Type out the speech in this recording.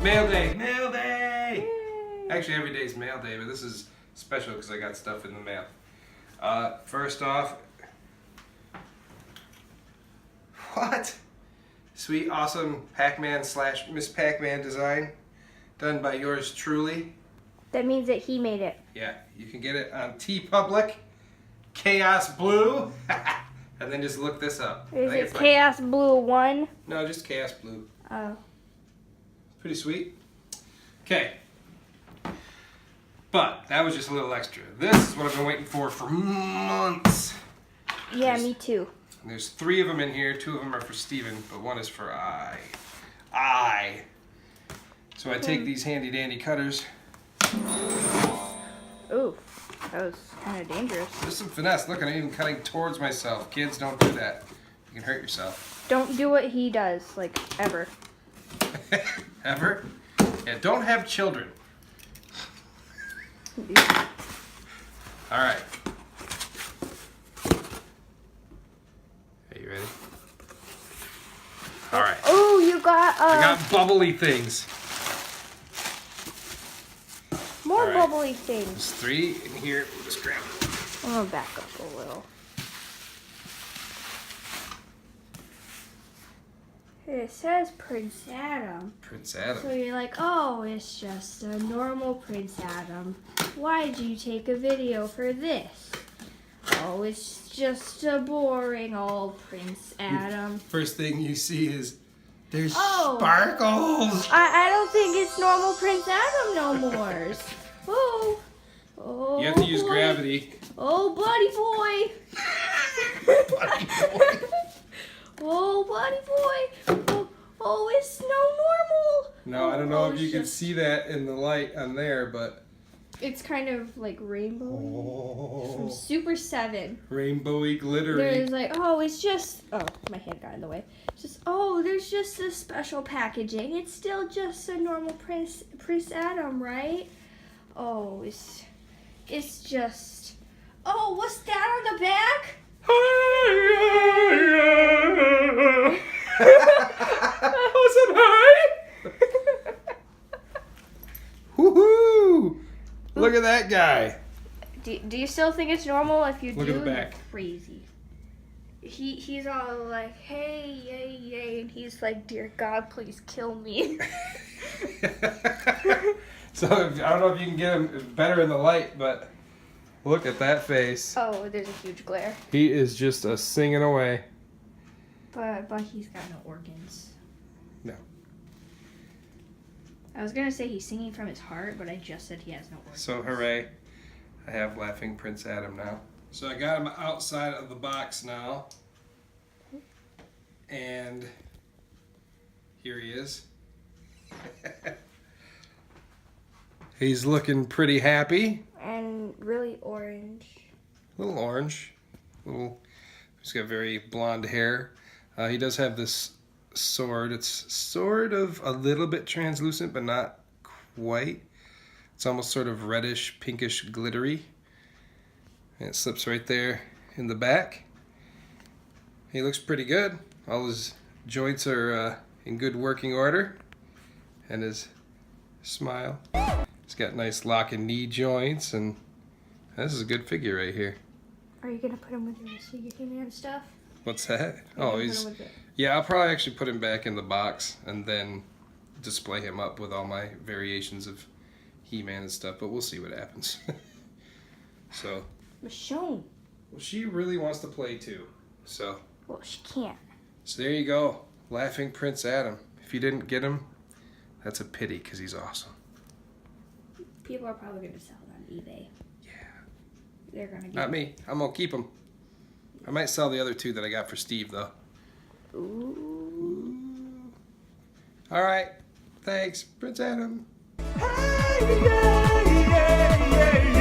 mail day. Mail day! Actually, every day is mail day, but this is special because I got stuff in the mail. First off, what? Sweet, awesome Pac-Man / Miss Pac-Man design done by yours truly. That means that he made it. Yeah, you can get it on TeePublic, Chaos Blue, and then just look this up. Is it Chaos Blue 1? No, just Chaos Blue. Oh. Pretty sweet. Okay. But that was just a little extra. This is what I've been waiting for months. Yeah, me too. There's 3 of them in here. 2 of them are for Steven, but 1 is for I. So I take these handy dandy cutters. Ooh, that was kind of dangerous. There's some finesse. Look, I'm even cutting towards myself. Kids, don't do that. You can hurt yourself. Don't do what he does, like, ever. Ever? Yeah, don't have children. All right. Are you ready? All right. Oh, you got I got bubbly things. more all right. bubbly things. There's 3 in here. We'll just grab them. I'm gonna back up a little. It says Prince Adam. Prince Adam. So you're like, oh, it's just a normal Prince Adam. Why'd you take a video for this? Oh, it's just a boring old Prince Adam. First thing you see is there's Oh. sparkles. I don't think it's normal Prince Adam no more. Oh. Oh. You have to use boy. gravity. Oh, buddy boy. Buddy boy. Oh, buddy boy. Oh, it's no normal. No, I don't know if you it's can just- see that in the light on there, but It's kind of like rainbow. From oh, Super 7. rainbowy, glittery. There's like, oh, it's just, oh, my hand got in the way. It's just, oh, there's just a special packaging. It's still just a normal Prince Adam, right? Oh, it's just, oh, what's that on the back? Was it high? Woohoo! Look at that guy. Do you still think it's normal? If you Look do, at the back. you're crazy. He's all like, hey, yay, yay, and he's like, dear God, please kill me. So I don't know if you can get him better in the light, but look at that face. Oh, there's a huge glare. He is just singing away. But he's got no organs. No. I was gonna say he's singing from his heart, but I just said he has no organs. So hooray, I have Laughing Prince Adam now. So I got him outside of the box now. And here he is. He's looking pretty happy. And really orange. A little orange. He's got very blonde hair. He does have this sword. It's sort of a little bit translucent, but not quite. It's almost sort of reddish, pinkish, glittery. And it slips right there in the back. He looks pretty good. All his joints are in good working order. And his smile. He's got nice lock and knee joints, and this is a good figure right here. Are you gonna put him with your Secret He-Man stuff? What's that? Are you Oh, gonna he's... put him with it? Yeah, I'll probably actually put him back in the box and then display him up with all my variations of He-Man and stuff, but we'll see what happens. So, Michonne. well, she really wants to play too. So Well, she can't. there you go. Laughing Prince Adam. If you didn't get him, that's a pity because he's awesome. People are probably gonna sell it on eBay. Yeah. They're gonna get Not me. I'm going to keep them. I might sell the other 2 that I got for Steve, though. Ooh. All right. Thanks, Prince Adam. Hey, yeah, yeah, yeah.